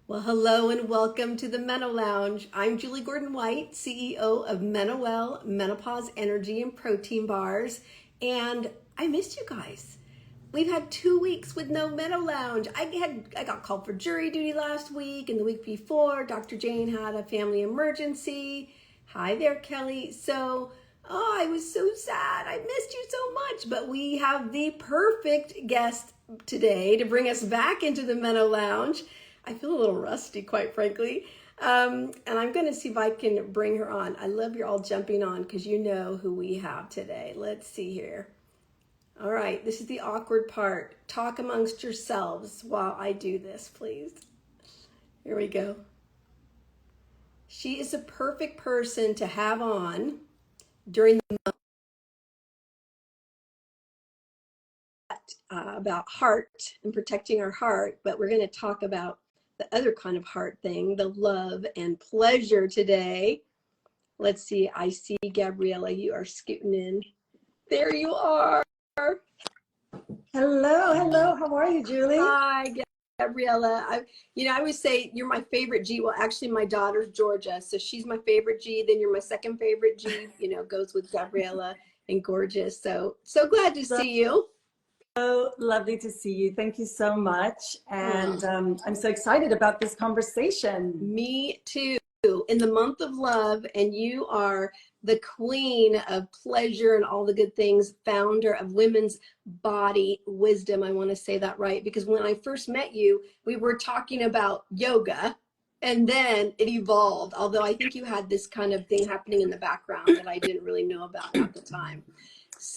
Well, hello and welcome to the Meno Lounge. I'm Julie Gordon White, CEO of Menowell, Menopause Energy and Protein Bars, and I missed you guys. We've had 2 weeks with no Meno Lounge. I got called for jury duty last week, and the week before, Dr. Jane had a family emergency. Hi there, Kelly. I was so sad. I missed you so much, but we have the perfect guest today to bring us back into the Meno Lounge. I feel a little rusty, quite frankly. And I'm going to see if I can bring her on. I love you're all jumping on because you know who we have today. Let's see here. All right, this is the awkward part. Talk amongst yourselves while I do this, please. Here we go. She is a perfect person to have on during the month about heart and protecting our heart, but we're going to talk about the other kind of heart thing, the love and pleasure today. Let's see. I see Gabriela. You are scooting in. There you are. Hello. How are you, Julie? Hi, Gabriela. I always say you're my favorite G. Well, actually, my daughter's Georgia, so she's my favorite G. Then you're my second favorite G. Goes with Gabriela and gorgeous. So glad to see you. So lovely to see you. Thank you so much. And I'm so excited about this conversation. Me too. In the month of love, and you are the queen of pleasure and all the good things, founder of Women's Body Wisdom. I want to say that right, because when I first met you, we were talking about yoga, and then it evolved. Although I think you had this kind of thing happening in the background that I didn't really know about at the time.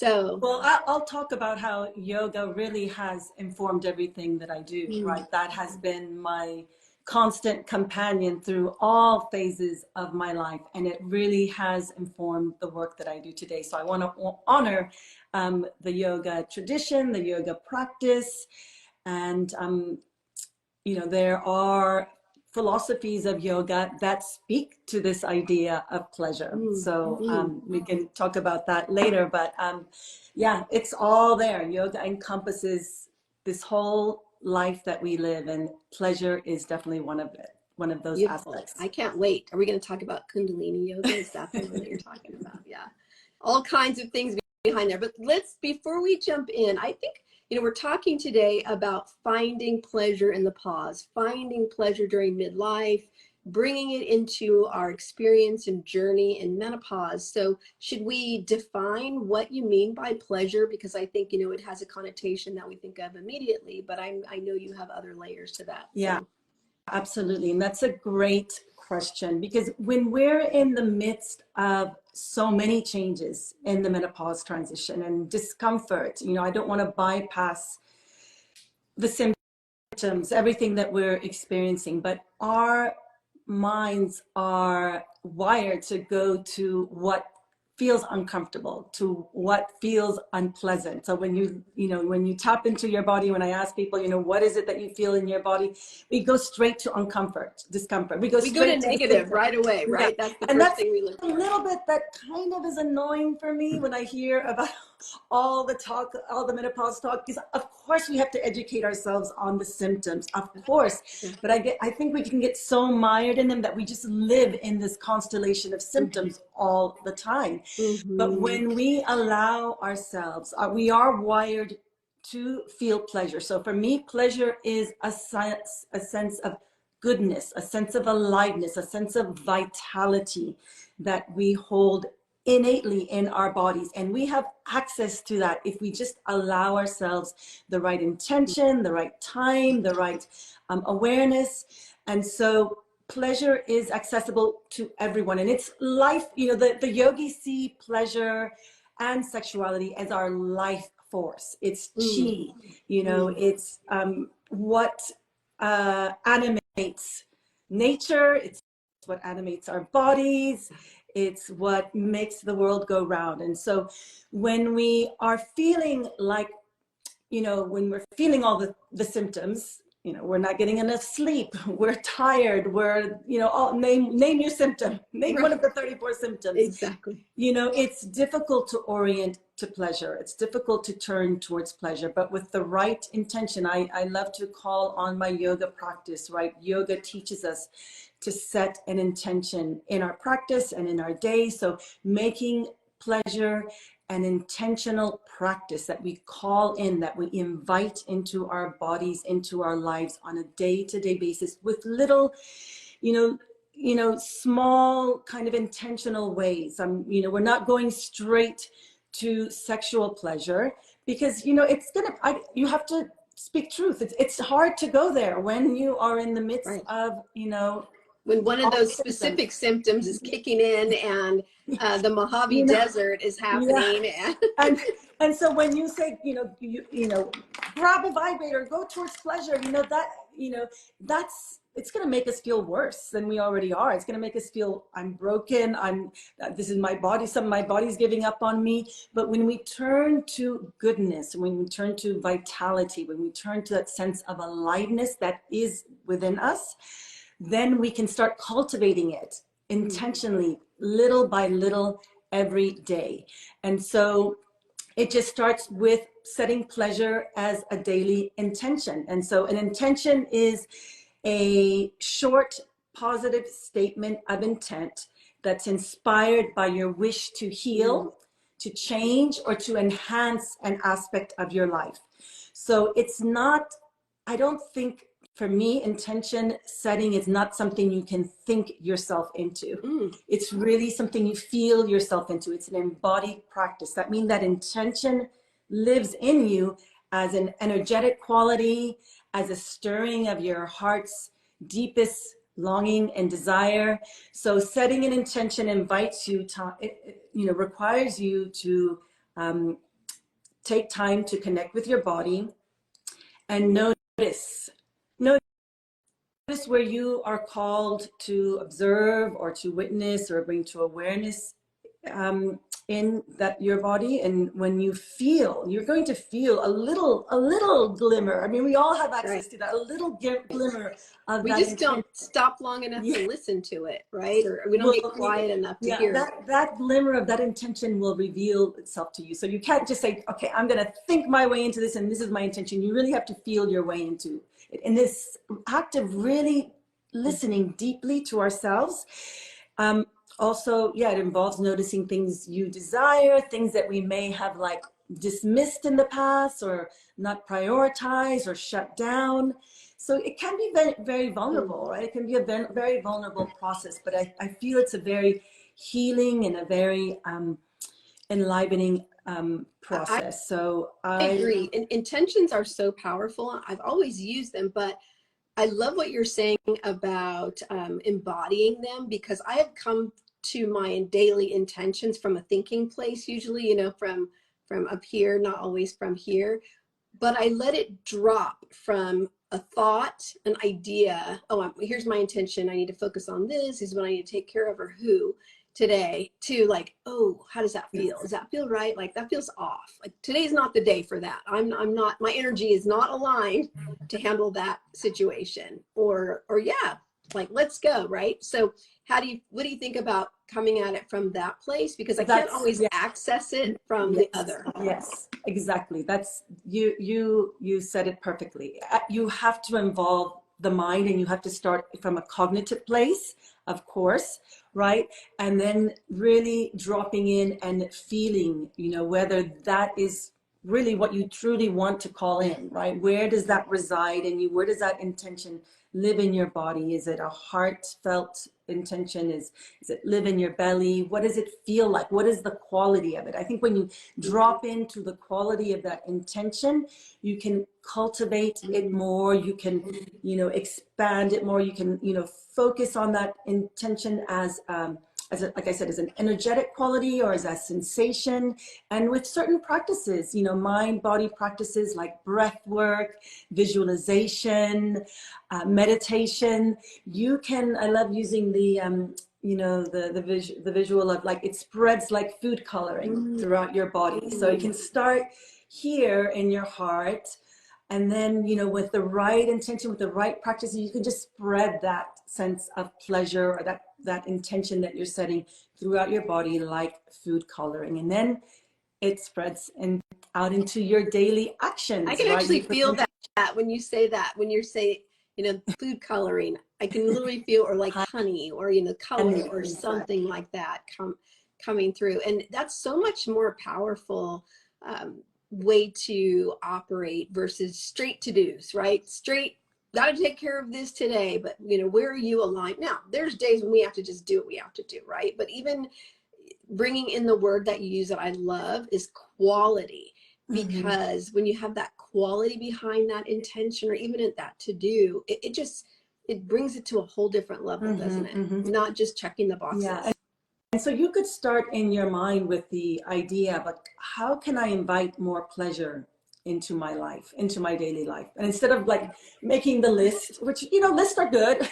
Well, I'll talk about how yoga really has informed everything that I do, right? That has been my constant companion through all phases of my life, and it really has informed the work that I do today. So I want to honor the yoga tradition, the yoga practice, and there are philosophies of yoga that speak to this idea of pleasure. We can talk about that later, but yeah, it's all there. Yoga encompasses this whole life that we live, and pleasure is definitely one of those Beautiful. aspects. I can't wait. Are we going to talk about Kundalini yoga? Is that the one that you're talking about? Yeah. All kinds of things behind there. But before we jump in, I think, we're talking today about finding pleasure in the pause, finding pleasure during midlife, bringing it into our experience and journey in menopause. So should we define what you mean by pleasure? Because I think, it has a connotation that we think of immediately, but I know you have other layers to that. Yeah. Absolutely. And that's a great question, because when we're in the midst of so many changes in the menopause transition and discomfort, I don't want to bypass the symptoms, everything that we're experiencing, but our minds are wired to go to what feels uncomfortable, to what feels unpleasant. So when you tap into your body, when I ask people, what is it that you feel in your body, we go straight to discomfort. We go to negative right away, right? Yeah. That's the first thing we look for. A little bit that kind of is annoying for me when I hear about all the menopause talk, because of course we have to educate ourselves on the symptoms, of course. But I think we can get so mired in them that we just live in this constellation of symptoms all the time. But when we allow ourselves, we are wired to feel pleasure. So for me, pleasure is a sense of goodness, a sense of aliveness, a sense of vitality that we hold innately in our bodies. And we have access to that if we just allow ourselves the right intention, the right time, the right awareness. And so pleasure is accessible to everyone. And it's life, the yogis see pleasure and sexuality as our life force. It's chi, it's what animates nature, it's what animates our bodies, it's what makes the world go round. And so when we are feeling like, when we're feeling all the symptoms, we're not getting enough sleep, we're tired, we're, all, name your symptom, name one of the 34 symptoms. Exactly. It's difficult to orient to pleasure. It's difficult to turn towards pleasure, but with the right intention, I love to call on my yoga practice, right? Yoga teaches us to set an intention in our practice and in our day. So making pleasure an intentional practice that we call in, that we invite into our bodies, into our lives on a day-to-day basis with little, small kind of intentional ways. We're not going straight to sexual pleasure because, you have to speak truth. It's hard to go there when you are in the midst Right. of, when one of those specific symptoms is kicking in and the Mojave Desert is happening. Yeah. And so when you say, grab a vibrator, go towards pleasure, it's going to make us feel worse than we already are. It's going to make us feel I'm broken. This is my body. Some of my body's giving up on me. But when we turn to goodness, when we turn to vitality, when we turn to that sense of aliveness that is within us, then we can start cultivating it intentionally, little by little, every day. And so it just starts with setting pleasure as a daily intention. And so an intention is a short, positive statement of intent that's inspired by your wish to heal, to change, or to enhance an aspect of your life. So it's not, I don't think, for me, intention setting is not something you can think yourself into. It's really something you feel yourself into. It's an embodied practice. That means that intention lives in you as an energetic quality, as a stirring of your heart's deepest longing and desire. So setting an intention invites you to, requires you to take time to connect with your body and notice where you are called to observe or to witness or bring to awareness in that your body. And when you feel, you're going to feel a little glimmer. I mean, we all have access to that, a little glimmer of we that. We just don't stop long enough to listen to it, right? Or we don't get quiet enough to hear. That glimmer of that intention will reveal itself to you. So you can't just say, okay, I'm going to think my way into this and this is my intention. You really have to feel your way into it. In this act of really listening deeply to ourselves, also, it involves noticing things you desire, things that we may have like dismissed in the past or not prioritized or shut down. So it can be very, very vulnerable, right? It can be a very vulnerable process, but I feel it's a very healing and a very enlivening process. So I agree. And intentions are so powerful. I've always used them, but I love what you're saying about embodying them, because I have come to my daily intentions from a thinking place, usually, from up here, not always from here, but I let it drop from a thought, an idea. Oh, here's my intention. I need to focus on this. This is what I need to take care of, or who today, to like, oh, how does that feel? Does that feel right? Like that feels off. Like today's not the day for that. I'm not, my energy is not aligned to handle that situation, or like, let's go. Right. So what do you think about coming at it from that place? Because I can't always access it from the other. Yes, exactly. That's you said it perfectly. You have to involve the mind, and you have to start from a cognitive place, of course, right? And then really dropping in and feeling, whether that is really what you truly want to call in, right? Where does that reside in you? Where does that intention live in your body? Is it a heartfelt intention? Is it live in your belly? What does it feel like? What is the quality of it? I think when you drop into the quality of that intention, you can cultivate it more. You can, expand it more. You can, focus on that intention as like I said, as an energetic quality or as a sensation. And with certain practices, mind body practices like breath work, visualization, meditation, I love using the the visual of like, it spreads like food coloring throughout your body. So you can start here in your heart, And then, you know, with the right intention, with the right practice, you can just spread that sense of pleasure, or that intention that you're setting throughout your body, like food coloring. And then it spreads and out into your daily actions, I can right? actually feel that when you say that, when you say, food coloring, I can literally feel, or like honey, or, color, or something like that coming through. And that's so much more powerful way to operate versus straight to-dos, right? Straight, got to take care of this today, but where are you aligned? Now, there's days when we have to just do what we have to do, right? But even bringing in the word that you use that I love is quality, because when you have that quality behind that intention, or even at that to do, it brings it to a whole different level, doesn't it? Not just checking the boxes. Yeah. And so you could start in your mind with the idea, but how can I invite more pleasure into my life, into my daily life? And instead of like making the list, which, lists are good,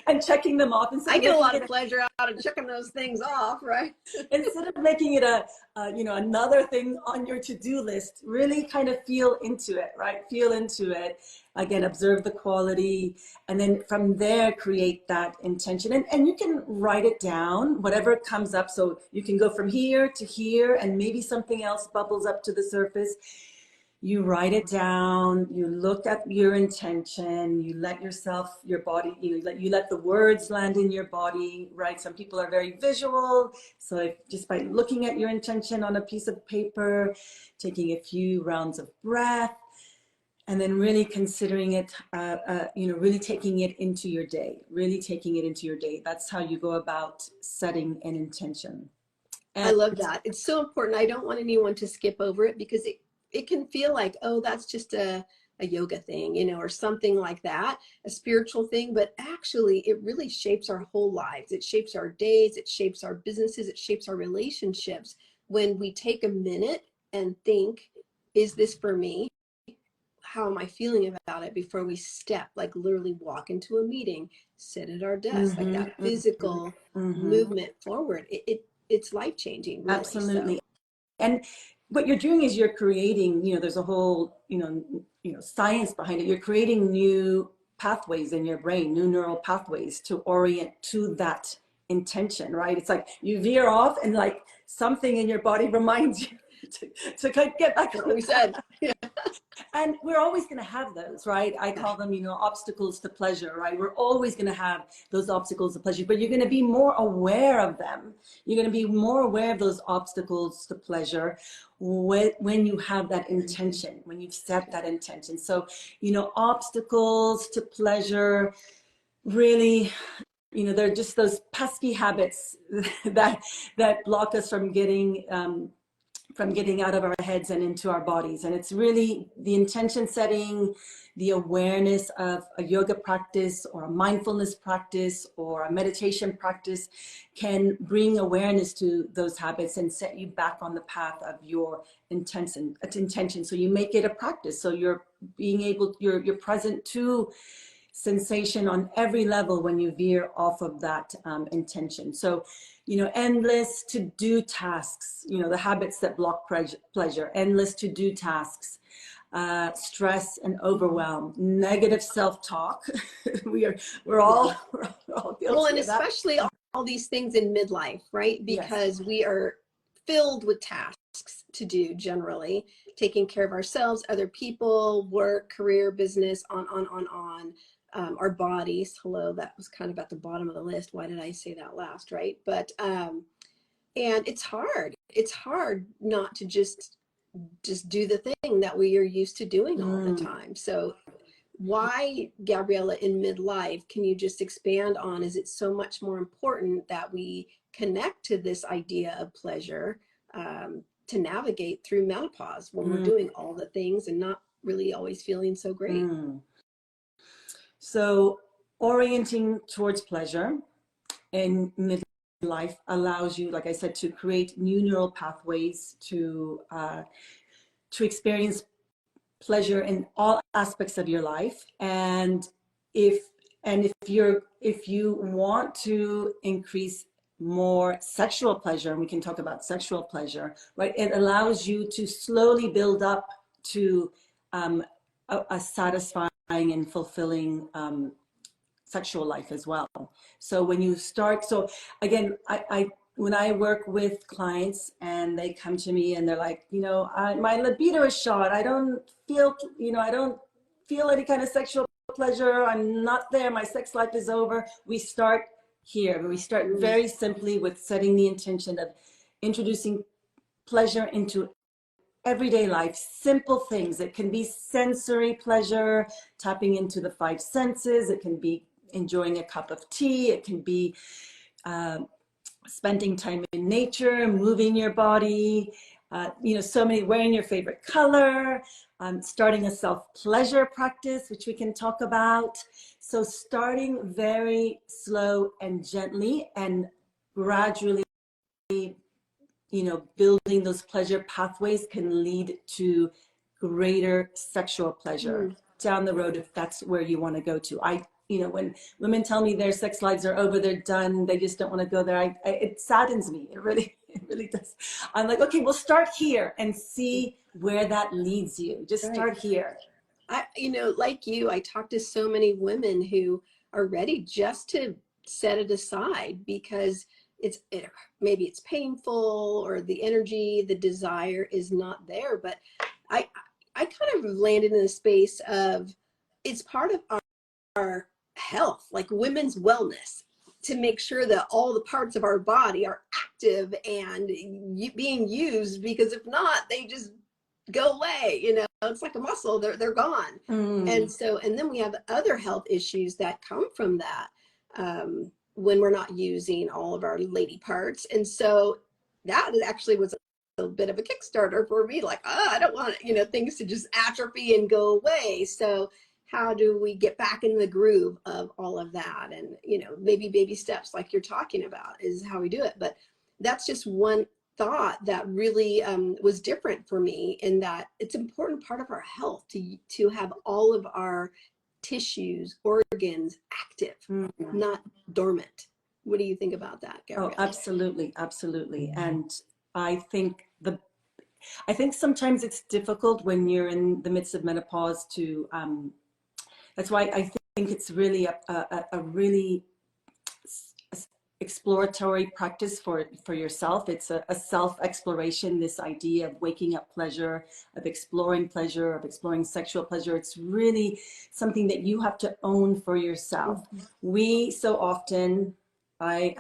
and checking them off. I get a lot of pleasure out of checking those things off, right? Instead of making it another thing on your to-do list, really kind of feel into it, right? Feel into it. Again, observe the quality, and then from there, create that intention. And you can write it down, whatever comes up. So you can go from here to here, and maybe something else bubbles up to the surface. You write it down, you look at your intention, you let yourself, your body, you let the words land in your body, right? Some people are very visual. So just by looking at your intention on a piece of paper, taking a few rounds of breath, and then really considering it, really taking it into your day, That's how you go about setting an intention. I love that. It's so important. I don't want anyone to skip over it, because it can feel like, oh, that's just a yoga thing, or something like that, a spiritual thing. But actually, it really shapes our whole lives. It shapes our days. It shapes our businesses. It shapes our relationships. When we take a minute and think, is this for me? How am I feeling about it, before we step, like literally walk into a meeting, sit at our desk, like that physical movement forward. It's life-changing, really. Absolutely. So. And what you're doing is you're creating, there's a whole, science behind it. You're creating new pathways in your brain, new neural pathways to orient to that intention, right? It's like you veer off, and like something in your body reminds you to get back on what we said. Yeah. And we're always going to have those, right? I call them, obstacles to pleasure, right? We're always going to have those obstacles to pleasure, but you're going to be more aware of them. You're going to be more aware of those obstacles to pleasure when you have that intention, when you've set that intention. So, obstacles to pleasure, really, they're just those pesky habits that block us from getting out of our heads and into our bodies. And it's really the intention setting, the awareness of a yoga practice or a mindfulness practice or a meditation practice can bring awareness to those habits and set you back on the path of your intention. So you make it a practice. So you're present to sensation on every level when you veer off of that intention. So, endless to-do tasks, the habits that block pleasure, endless to-do tasks, stress and overwhelm, negative self-talk. we're all guilty. Well, and especially all these things in midlife, right? Because we are filled with tasks to do, generally, taking care of ourselves, other people, work, career, business, on. Our bodies. Hello, that was kind of at the bottom of the list. Why did I say that last, right? But and it's hard. It's hard not to just do the thing that we are used to doing all the time. So why, Gabriela, in midlife, can you just expand on, is it so much more important that we connect to this idea of pleasure to navigate through menopause, when we're doing all the things and not really always feeling so great? So orienting towards pleasure in midlife allows you, like I said, to create new neural pathways to experience pleasure in all aspects of your life. And if you want to increase more sexual pleasure, and we can talk about sexual pleasure, right? It allows you to slowly build up to a satisfying and fulfilling sexual life as well. So when you start, so again, when I work with clients and they come to me and they're like, my libido is shot. I don't feel, I don't feel any kind of sexual pleasure. I'm not there. My sex life is over. We start here. We start very simply with setting the intention of introducing pleasure into everyday life, simple things. It can be sensory pleasure, tapping into the five senses. It can be enjoying a cup of tea. It can be spending time in nature, moving your body, so many, wearing your favorite color, starting a self-pleasure practice, which we can talk about. So starting very slow and gently and gradually, building those pleasure pathways can lead to greater sexual pleasure down the road if that's where you want to go to. When women tell me their sex lives are over, they're done, they just don't want to go there, it saddens me. It really does. I'm like, okay, we'll start here and see where that leads you. Just start here. Like you, I talk to so many women who are ready just to set it aside because maybe it's painful or the energy, the desire is not there. But I kind of landed in a space of it's part of our health, like women's wellness, to make sure that all the parts of our body are active and being used, because if not, they just go away. It's like a muscle, they're gone. And then we have other health issues that come from that, when we're not using all of our lady parts. And so that actually was a bit of a Kickstarter for me, like, I don't want things to just atrophy and go away. So how do we get back in the groove of all of that? And maybe baby steps like you're talking about is how we do it. But that's just one thought that really was different for me, in that it's an important part of our health to have all of our tissues, organs active, not dormant. What do you think about that, Gabriela? Oh, absolutely, absolutely. And I think sometimes it's difficult when you're in the midst of menopause to that's why I think it's really a really exploratory practice for yourself. It's a self-exploration, this idea of waking up pleasure, of exploring sexual pleasure. It's really something that you have to own for yourself. We so often, I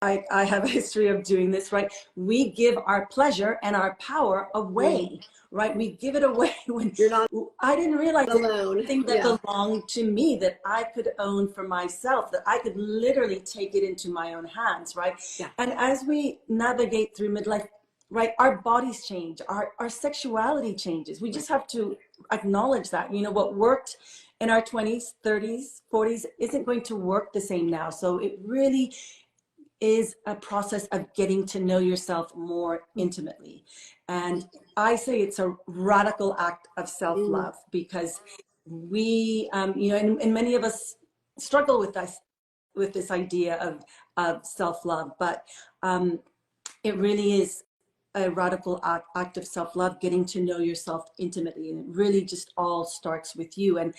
have a history of doing this, right? We give our pleasure and our power away, right? We give it away when you're not I didn't realize alone. Something that belonged to me, that I could own for myself, that I could literally take it into my own hands, right? Yeah. And as we navigate through midlife, right, our bodies change, our sexuality changes. We just have to acknowledge that, what worked in our 20s, 30s, 40s isn't going to work the same now. So it really is a process of getting to know yourself more intimately. And I say it's a radical act of self-love, because we, and many of us struggle with this idea of self-love, but it really is a radical act of self-love, getting to know yourself intimately. And it really just all starts with you. And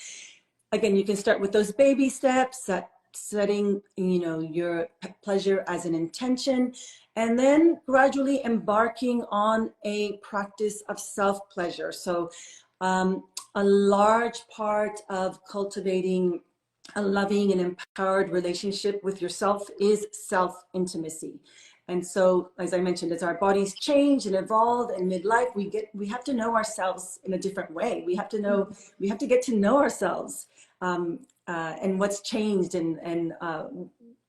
again, you can start with those baby steps, setting your pleasure as an intention, and then gradually embarking on a practice of self-pleasure. So a large part of cultivating a loving and empowered relationship with yourself is self-intimacy. And so, as I mentioned, as our bodies change and evolve in midlife, we have to know ourselves in a different way. We have to get to know ourselves, and what's changed. And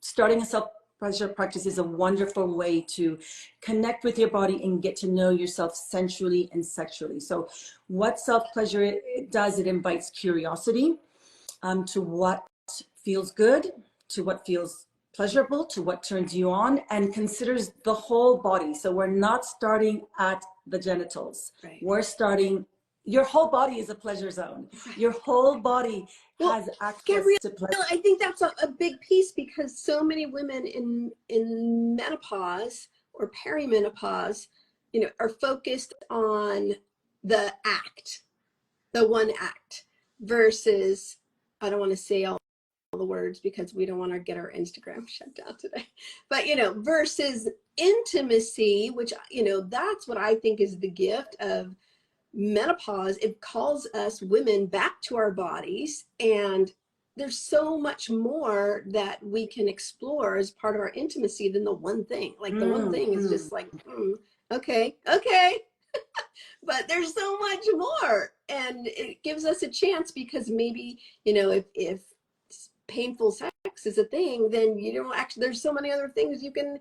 starting a self-pleasure practice is a wonderful way to connect with your body and get to know yourself sensually and sexually. So what self-pleasure does, it invites curiosity to what feels good, to what feels pleasurable, to what turns you on, and considers the whole body. So we're not starting at the genitals. Right. We're starting, your whole body is a pleasure zone. Right. Your whole body has access Gabriela, to pleasure. I think that's a big piece, because so many women in menopause or perimenopause, are focused on the act, the one act versus, I don't want to say all the words because we don't want to get our Instagram shut down today, but versus intimacy, which that's what I think is the gift of menopause. It calls us women back to our bodies, and there's so much more that we can explore as part of our intimacy than the one thing. Like the one thing is just like, okay, but there's so much more, and it gives us a chance because maybe if painful sex is a thing, then actually there's so many other things you can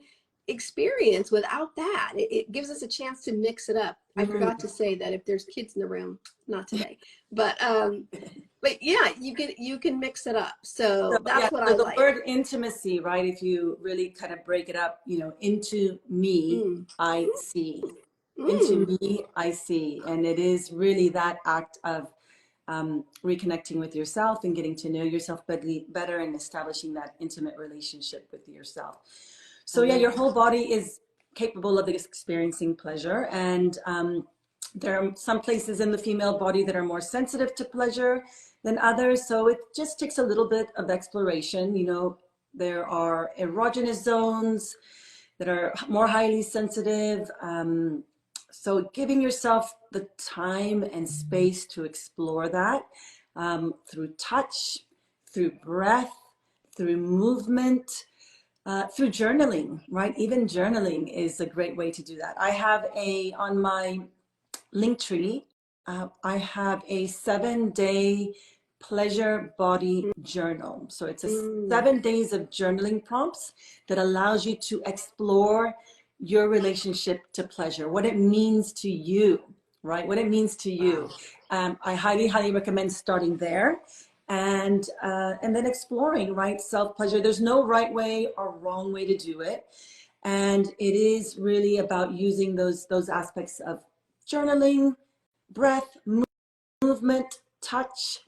experience without that. It gives us a chance to mix it up. I forgot to say that if there's kids in the room, not today, but yeah, you can mix it up. So that's what I the like. word intimacy, right? If you really kind of break it up, into me, I see. Into me, I see. And it is really that act of reconnecting with yourself and getting to know yourself better and establishing that intimate relationship with yourself. So yeah, your whole body is capable of experiencing pleasure. And there are some places in the female body that are more sensitive to pleasure than others. So it just takes a little bit of exploration. There are erogenous zones that are more highly sensitive. So giving yourself the time and space to explore that through touch, through breath, through movement, through journaling, right? Even journaling is a great way to do that. I have on my Linktree, I have a 7-day pleasure body journal. So it's a 7 days of journaling prompts that allows you to explore your relationship to pleasure, what it means to you, right? What it means to you. I highly, highly recommend starting there and then exploring, right? Self-pleasure. There's no right way or wrong way to do it. And it is really about using those aspects of journaling, breath, movement, touch,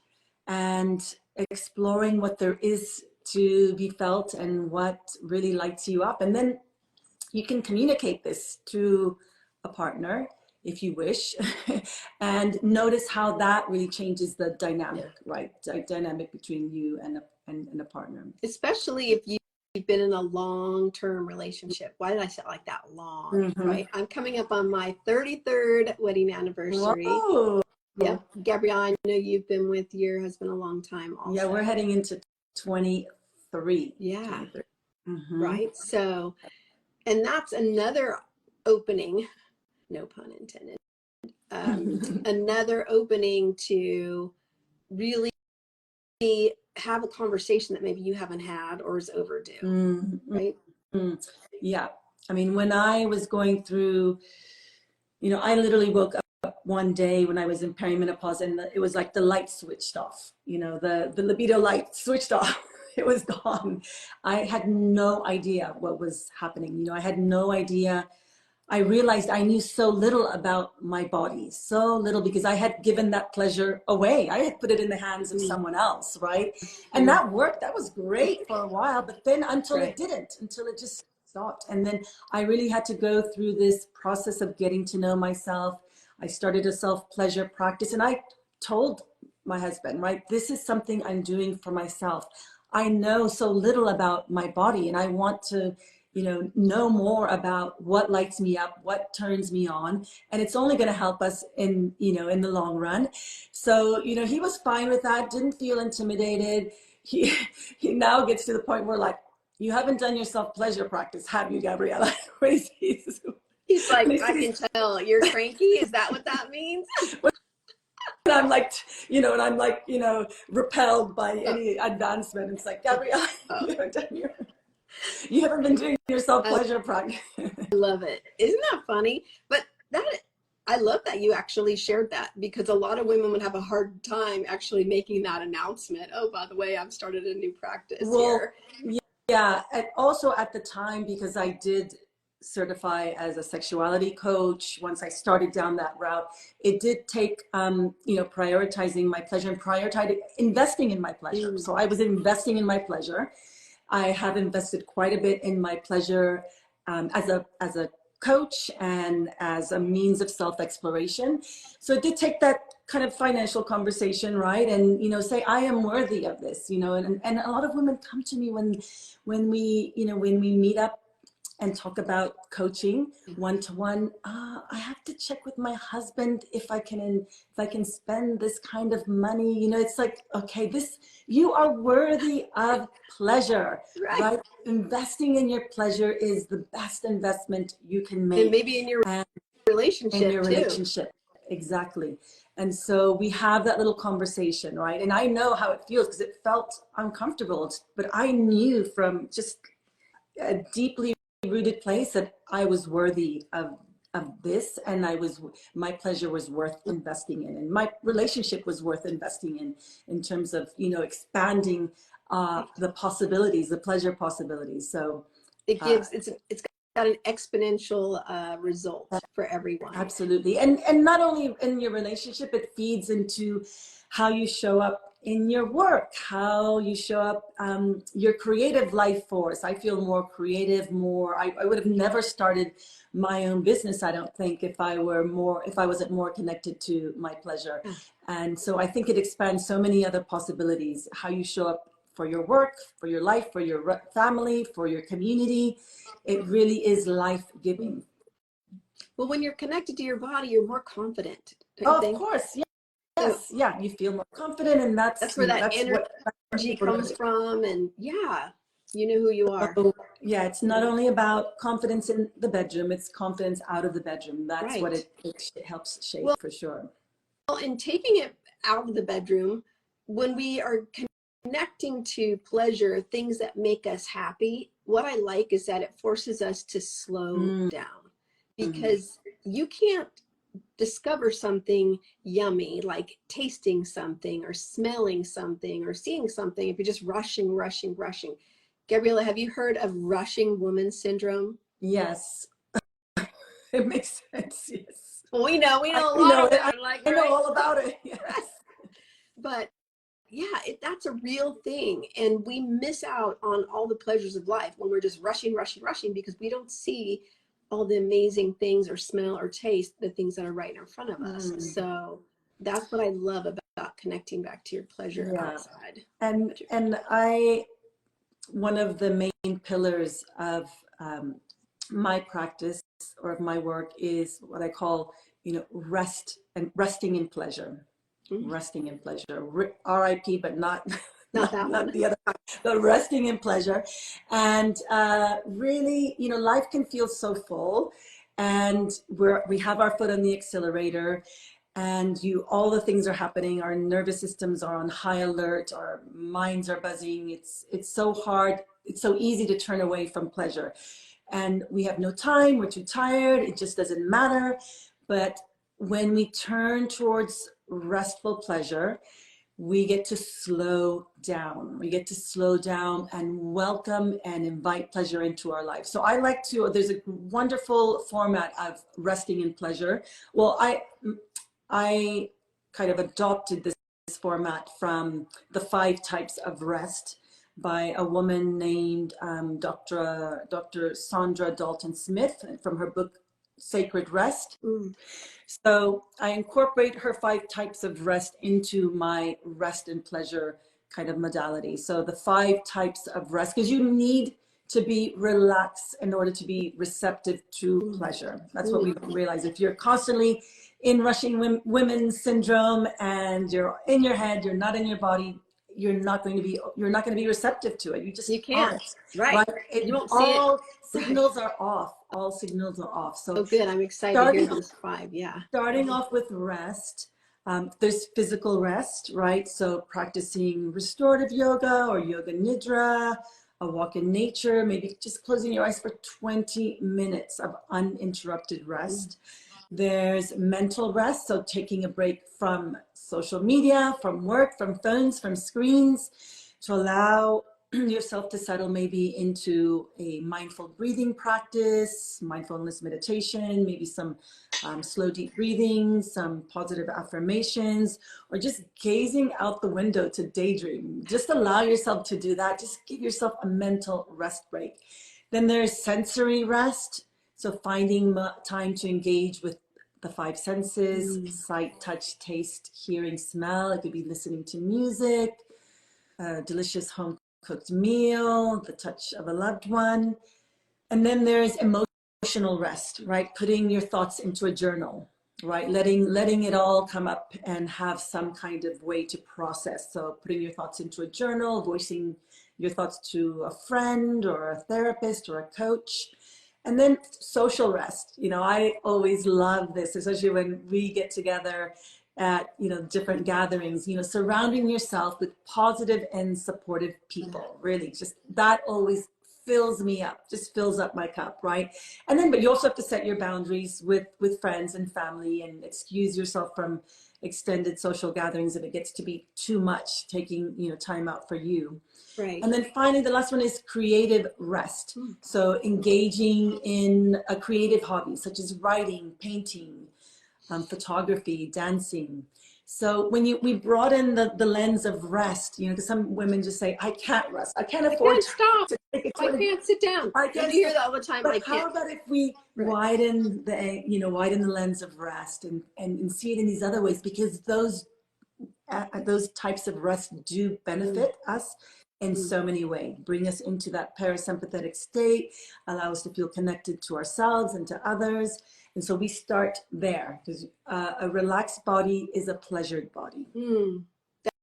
and exploring what there is to be felt and what really lights you up. And then you can communicate this to a partner if you wish, and notice how that really changes the dynamic, right? Dynamic between you and a partner. Especially if you've been in a long-term relationship. Why did I say it like that? Long, right? I'm coming up on my 33rd wedding anniversary. Whoa. Yep. Gabriela, I know you've been with your husband a long time also. Yeah, we're heading into 23. Yeah. 23. Right. So, and that's another opening, no pun intended, another opening to really have a conversation that maybe you haven't had or is overdue, right? Yeah. I mean, when I was going through, I literally woke up one day when I was in perimenopause and it was like the light switched off, the libido light switched off. It was gone. I had no idea what was happening. I had no idea. I realized I knew so little about my body, so little, because I had given that pleasure away. I had put it in the hands of someone else, right? And that worked. That was great for a while, but then until it didn't, until it just stopped. And then I really had to go through this process of getting to know myself. I started a self-pleasure practice, and I told my husband, right, this is something I'm doing for myself. I know so little about my body, and I want to know more about what lights me up, what turns me on, and it's only going to help us in the long run. So he was fine with that, didn't feel intimidated. He now gets to the point where, like, you haven't done your self-pleasure practice, have you, Gabriela? He's like, I can tell you're cranky. Is that what that means? And I'm like, repelled by any advancement. It's like, Gabriela, you haven't been doing your self-pleasure practice. I love it. Isn't that funny? But I love that you actually shared that, because a lot of women would have a hard time actually making that announcement. Oh, by the way, I've started a new practice here. Yeah. And also at the time, because I did certify as a sexuality coach, once I started down that route, it did take, prioritizing my pleasure and prioritizing investing in my pleasure. So I was investing in my pleasure. I have invested quite a bit in my pleasure as a coach and as a means of self-exploration. So it did take that kind of financial conversation, right? And, say, I am worthy of this, and a lot of women come to me when we meet up and talk about coaching one-to-one. I have to check with my husband if I can spend this kind of money. It's like, okay, you are worthy of pleasure, right? Investing in your pleasure is the best investment you can make. And maybe in your relationship too. Exactly. And so we have that little conversation, right? And I know how it feels because it felt uncomfortable, but I knew from just a deeply rooted place that I was worthy of this, and my pleasure was worth investing in, and my relationship was worth investing in terms of expanding the possibilities, the pleasure possibilities. So it gives it's got an exponential result for everyone. Absolutely. And not only in your relationship, it feeds into how you show up in your work, how you show up, your creative life force. I feel more creative, I would have never started my own business, I don't think, if I wasn't more connected to my pleasure. And so I think it expands so many other possibilities, how you show up for your work, for your life, for your family, for your community. It really is life-giving. Well, when you're connected to your body, you're more confident. Of course, yes, yeah. You feel more confident, and that's where that energy comes from, and you know who you are. So, yeah, it's not only about confidence in the bedroom; it's confidence out of the bedroom. That's what it helps shape, for sure. Well, and taking it out of the bedroom, when we are connecting to pleasure, things that make us happy, what I like is that it forces us to slow down, because you can't discover something yummy, like tasting something or smelling something or seeing something, if you're just rushing. Gabriela, have you heard of rushing woman syndrome? Yes. It makes sense. Yes. Well, we know a lot of women, I know all about it. Yes. But that's a real thing, and we miss out on all the pleasures of life when we're just rushing because we don't see all the amazing things or smell or taste the things that are right in front of us. So that's what I love about connecting back to your pleasure outside. And one of the main pillars of my practice or of my work is what I call, resting in pleasure. Resting in pleasure, R.I.P., but not the other, but resting in pleasure. And really, life can feel so full, and we have our foot on the accelerator, and all the things are happening. Our nervous systems are on high alert. Our minds are buzzing. It's so hard. It's so easy to turn away from pleasure, and we have no time. We're too tired. It just doesn't matter. But when we turn towards restful pleasure, we get to slow down. We get to slow down and welcome and invite pleasure into our life. So there's a wonderful format of resting in pleasure. Well, I kind of adopted this format from the 5 types of rest by a woman named Dr. Sandra Dalton Smith from her book, Sacred Rest. So I incorporate her 5 types of rest into my rest and pleasure kind of modality. So the 5 types of rest, because you need to be relaxed in order to be receptive to pleasure. That's what we realize. If you're constantly in rushing women's syndrome and you're in your head, you're not in your body, you're not going to be receptive to it. You can't. Aren't, right? You won't see all signals are off. All signals are off. So good. I'm excited to hear those 5. Starting off with rest. There's physical rest, right? So practicing restorative yoga or yoga nidra, a walk in nature, maybe just closing your eyes for 20 minutes of uninterrupted rest. There's mental rest, so taking a break from social media, from work, from phones, from screens, to allow yourself to settle maybe into a mindful breathing practice, mindfulness meditation, maybe some slow deep breathing, some positive affirmations, or just gazing out the window to daydream. Just allow yourself to do that. Just give yourself a mental rest break. Then there's sensory rest. So finding time to engage with the five senses, sight, touch, taste, hearing, smell. It could be listening to music, a delicious home cooked meal, the touch of a loved one. And then there's emotional rest, right? Putting your thoughts into a journal, right? Letting it all come up and have some kind of way to process. So putting your thoughts into a journal, voicing your thoughts to a friend or a therapist or a coach. And then social rest. You know, I always love this, especially when we get together at, you know, different gatherings, you know, surrounding yourself with positive and supportive people. Really, just that always fills me up, just fills up my cup, right? And then, but you also have to set your boundaries with friends and family, and excuse yourself from extended social gatherings if it gets to be too much, taking, you know, time out for you. Right. And then finally, the last one is creative rest. So engaging in a creative hobby, such as writing, painting, photography, dancing. So when we broaden the lens of rest, you know, because some women just say, I can't rest. I can't afford stop. to take a I can't sit down. I I can't do hear that all the time. But I can't. how about if we widen the lens of rest and see it in these other ways? Because those types of rest do benefit us in so many ways. Bring us into that parasympathetic state, allow us to feel connected to ourselves and to others. And so we start there, because a relaxed body is a pleasured body.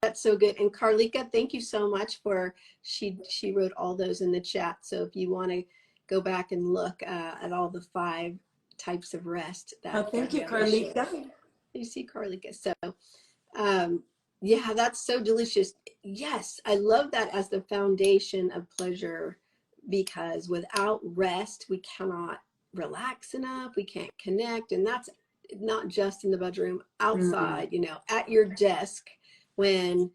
That's so good. And Carlika, thank you so much for, she wrote all those in the chat. So if you want to go back and look at all the 5 types of rest that Thank you, Carlika. You see Carlika. So yeah, that's so delicious. Yes, I love that as the foundation of pleasure, because without rest, we cannot relax enough. We can't connect. And that's not just in the bedroom, outside, you know, at your desk, when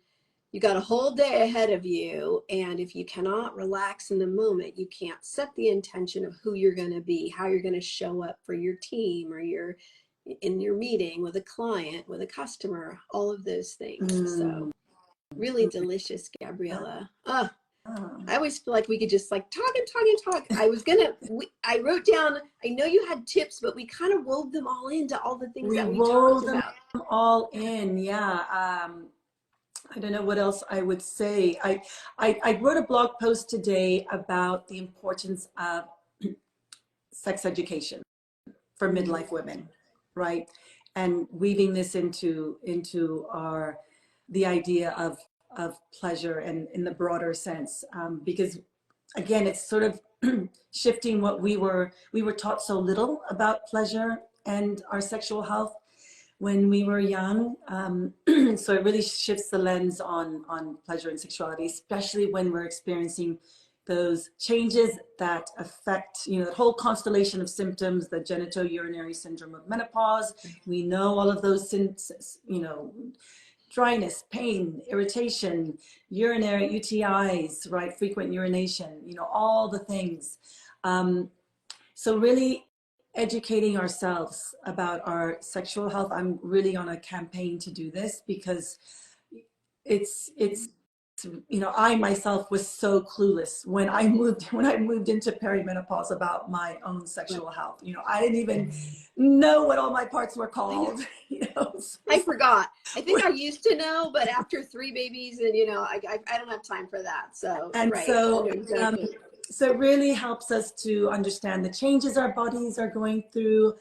you got a whole day ahead of you. And if you cannot relax in the moment, you can't set the intention of who you're going to be, how you're going to show up for your team, or in your meeting with a client, with a customer, all of those things. So really delicious, Gabriela. I always feel like we could just like talk and talk and talk. I wrote down, I know you had tips, but we kind of wove them all into all the things that we talked about. All in, yeah. I don't know what else I would say. I wrote a blog post today about the importance of sex education for midlife women, right? And weaving this into the idea of pleasure and in the broader sense, because again, it's sort of shifting what we were taught so little about pleasure and our sexual health when we were young. So it really shifts the lens on pleasure and sexuality, especially when we're experiencing those changes that affect, you know, the whole constellation of symptoms, the genitourinary syndrome of menopause. We know all of those, you know, dryness, pain, irritation, urinary UTIs, right? Frequent urination, you know, all the things. So really educating ourselves about our sexual health. I'm really on a campaign to do this, because it's you know, I myself was so clueless when I moved into perimenopause about my own sexual health. You know, I didn't even know what all my parts were called. You know, I forgot. I think I used to know, but after 3 babies, and you know, I don't have time for that. So so it really helps us to understand the changes our bodies are going through,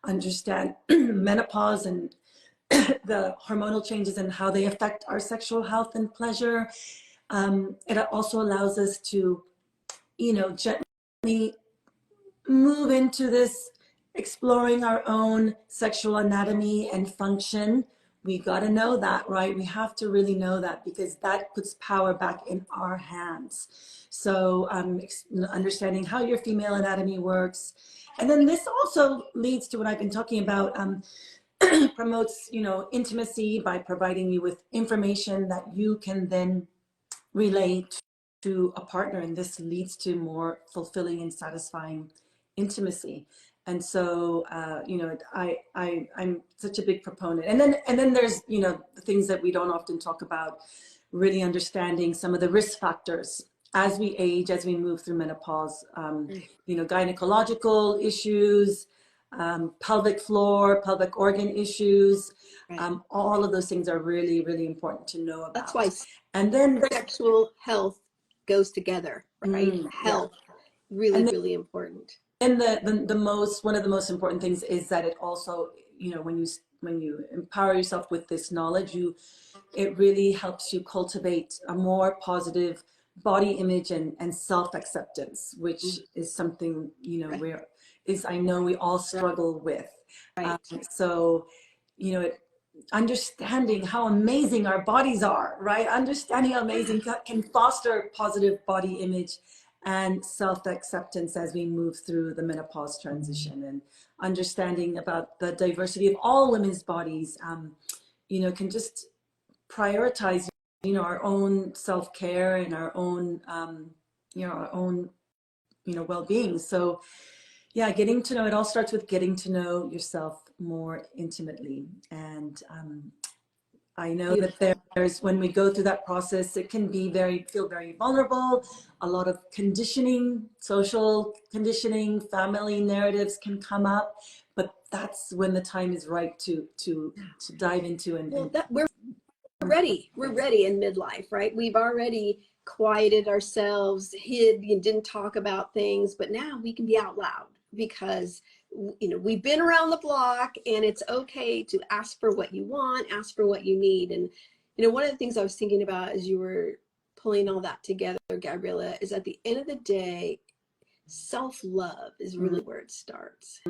understand menopause and the hormonal changes and how they affect our sexual health and pleasure. It also allows us to, you know, gently move into this exploring our own sexual anatomy and function. We got to know that, right? We have to really know that, because that puts power back in our hands. So understanding how your female anatomy works. And then this also leads to what I've been talking about, promotes, you know, intimacy by providing you with information that you can then relay to a partner, and this leads to more fulfilling and satisfying intimacy. And so you know, I'm such a big proponent. And then there's, you know, the things that we don't often talk about, really understanding some of the risk factors as we age, as we move through menopause, Right. gynecological issues, pelvic floor, pelvic organ issues, Right. all of those things are really, really important to know That's about. why And then, sexual health goes together, right? yeah. Health, really, And really important. then the most, one of the most important things is that it also, when you empower yourself with this knowledge, it really helps you cultivate a more positive body image and self-acceptance, which is something, Right. I know we all struggle with. Um, Right. so, understanding how amazing our bodies are, right? Understanding how amazing can foster positive body image and self-acceptance as we move through the menopause transition, and understanding about the diversity of all women's bodies, can just prioritize, our own self-care and our own, well-being. So yeah, getting to know, it all starts with getting to know yourself more intimately. And I know that Beautiful. there's, when we go through that process, it can be feel very vulnerable. A lot of conditioning, social conditioning, family narratives can come up, but that's when the time is right to dive into Well, and that we're ready in midlife, right? We've already quieted ourselves, hid and didn't talk about things, but now we can be out loud because we've been around the block, and it's okay to ask for what you want, ask for what you need. And one of the things I was thinking about as you were pulling all that together, Gabriela, is at the end of the day, self-love is really where it starts.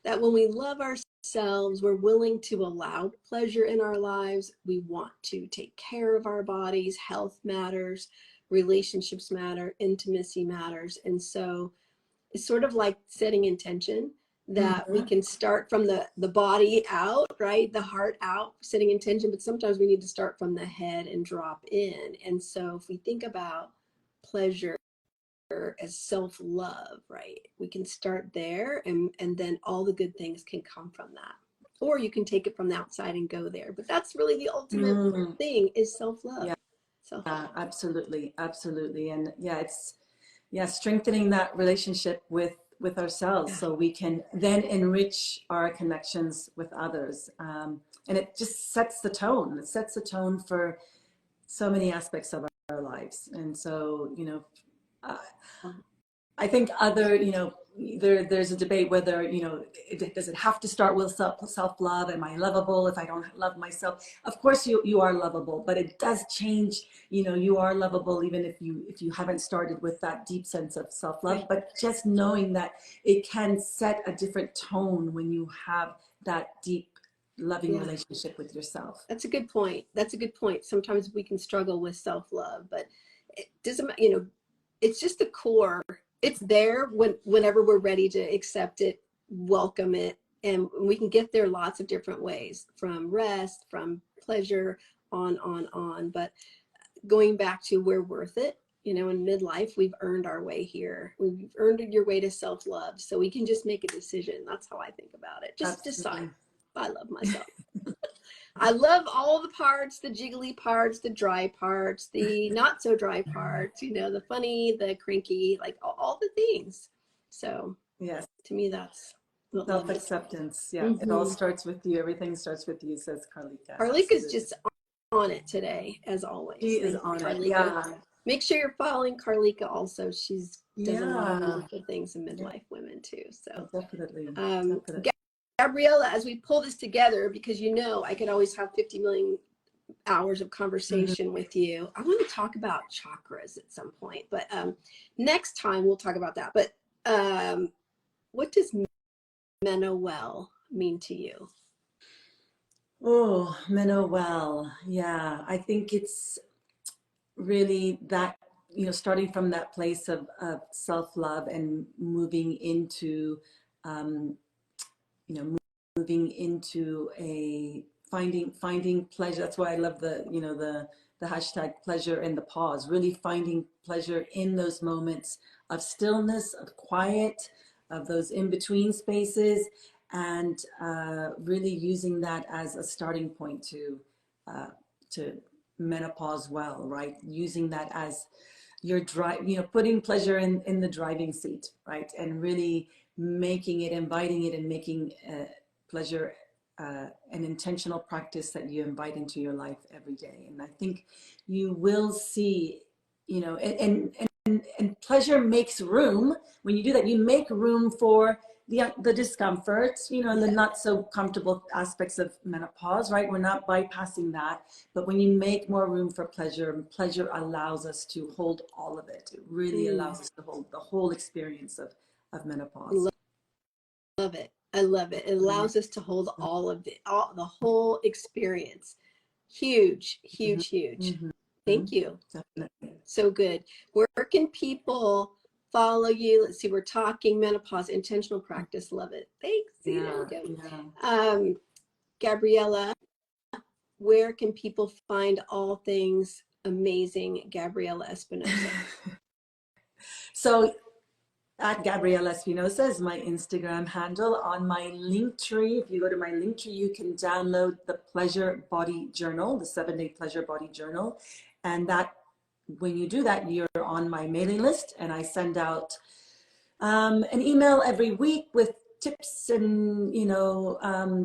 That when we love ourselves, we're willing to allow pleasure in our lives. We want to take care of our bodies. Health matters, relationships matter, intimacy matters. And so it's sort of like setting intention, that we can start from the body out, right? The heart out, setting intention, but sometimes we need to start from the head and drop in. And so if we think about pleasure as self-love, right, we can start there, and then all the good things can come from that. Or you can take it from the outside and go there, but that's really the ultimate thing, is self-love. yeah, Self-love. absolutely, absolutely. And strengthening that relationship with ourselves, Yeah. so we can then enrich our connections with others. And it just sets the tone. It sets the tone for so many aspects of our lives. And so, uh, I think there's a debate whether, does it have to start with self-love? Am I lovable if I don't love myself? Of course you are lovable, but it does change. You are lovable even if you haven't started with that deep sense of self-love. Right. But just knowing that it can set a different tone when you have that deep, loving Yeah. relationship with yourself. That's a good point. That's a good point. Sometimes we can struggle with self-love, but it doesn't, it's just the core. It's there whenever we're ready to accept it, welcome it, and we can get there lots of different ways, from rest, from pleasure, on. But going back to, we're worth it. In midlife, we've earned our way here. We've earned your way to self-love, so we can just make a decision. That's how I think about it. Just decide. Absolutely. I love myself. I love all the parts, the jiggly parts, the dry parts, the not so dry parts, the funny, the cranky, like all the things. So Yes. to me, that's what love is. Self-acceptance. Yeah. It all Mm-hmm. starts with you. Everything starts with you, says Carlika. Carlika's Absolutely. just on it today, as She always. is Thank you, on it. Carlika. Yeah. Make sure you're following Carlika also. She's does a lot of Yeah. wonderful things in Yeah. midlife women too. So Definitely. um, Definitely. Gabriela, as we pull this together, because I could always have 50 million hours of Mm-hmm. conversation with you. I want to talk about chakras at some point, but next time we'll talk about that. But what does Menowell mean to you? Oh, Well, yeah. I think it's really that, starting from that place of self-love and moving into, um, you know, moving into a finding pleasure. That's why I love the hashtag pleasure in the pause, really finding pleasure in those moments of stillness, of quiet, of those in-between spaces, and really using that as a starting point to menopause well, right? Using that as you're putting pleasure in the driving seat, right? And really making it, inviting it, and making pleasure an intentional practice that you invite into your life every day. And I think you will see, and pleasure makes room. When you do that, you make room for the discomforts, and the not so comfortable aspects of menopause, right? We're not bypassing that, but when you make more room for pleasure, pleasure allows us to hold all of it. It really allows us to hold the whole experience of menopause. Love it. I love it. It allows us to hold all of the whole experience. Huge, huge, huge. Thank you. Definitely. So good. Where can people follow you? Let's see, we're talking menopause, intentional practice. Love it. Thanks. Gabriela, where can people find all things amazing Gabriela Espinosa? So at Gabriela Espinosa is my Instagram handle. On my Linktree, if you go to my Linktree, you can download the Pleasure Body Journal, the 7-day Pleasure Body Journal. And that, when you do that, you're on my mailing list, and I send out an email every week with tips and,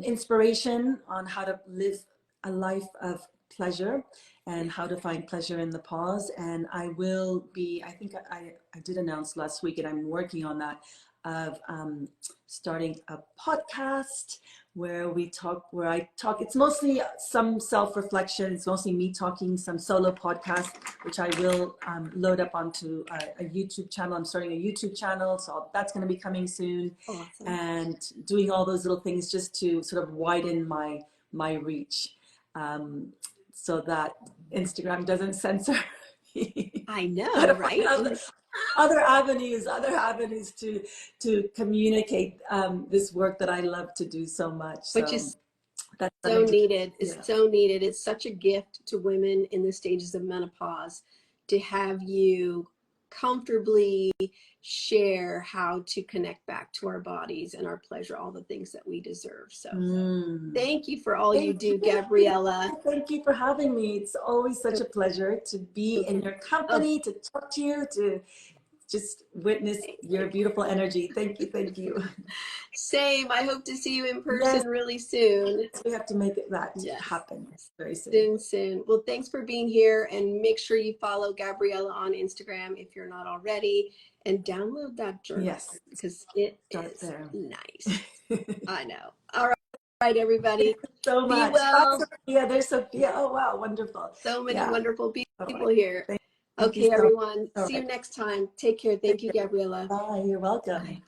inspiration on how to live a life of pleasure and how to find pleasure in the pause. And I will be, I think I did announce last week, and I'm working on that, of starting a podcast where I talk, it's mostly some self-reflection. It's mostly me talking, some solo podcasts, which I will load up onto a YouTube channel. I'm starting a YouTube channel, so that's going to be coming soon. Awesome. And doing all those little things just to sort of widen my reach, so that Instagram doesn't censor me. I know, right? Other avenues to communicate this work that I love to do so much. Which is so needed. It's so needed. It's such a gift to women in the stages of menopause to have you comfortably share how to connect back to our bodies and our pleasure, all the things that we deserve. So thank you for all you do, Gabriela. Thank you for having me. It's always such a pleasure to be in your company, to talk to you, to just witness your beautiful energy. Thank you. Thank you. Same. I hope to see you in person really soon. We have to make that happen very soon. Soon. Well, thanks for being here, and make sure you follow Gabriela on Instagram if you're not already, and download that journal. Yes, because it is nice. I know. All right, everybody. So much. Be well. Sophia, there's Sophia. Oh wow, wonderful. So many wonderful people here. Thank okay, everyone. See you next time. Take care. Thank you, Gabriela. Bye. You're welcome. Bye.